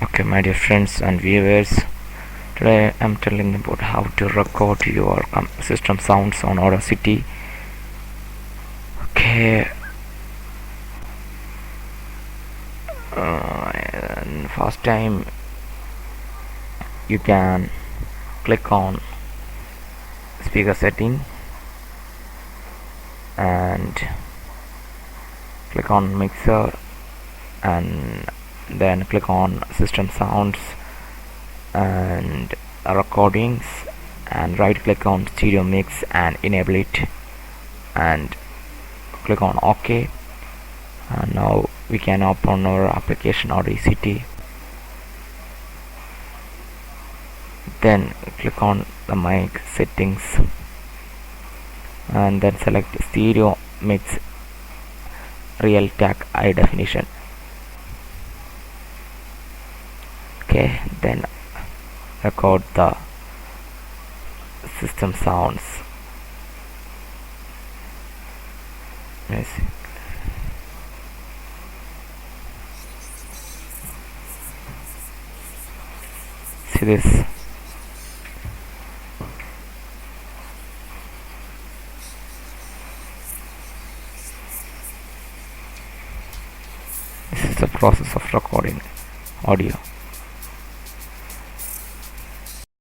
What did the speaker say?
Okay, my dear friends and viewers, today I'm telling about how to record your system sounds on Audacity. Okay, and first time you can click on speaker setting and click on mixer and then click on system sounds and recordings and right click on stereo mix and enable it and click on OK. And now we can open our application audacity, then click on the mic settings and then select stereo mix real tag high definition. Okay, then record the system sounds. Yes. See this. This is the process of recording audio.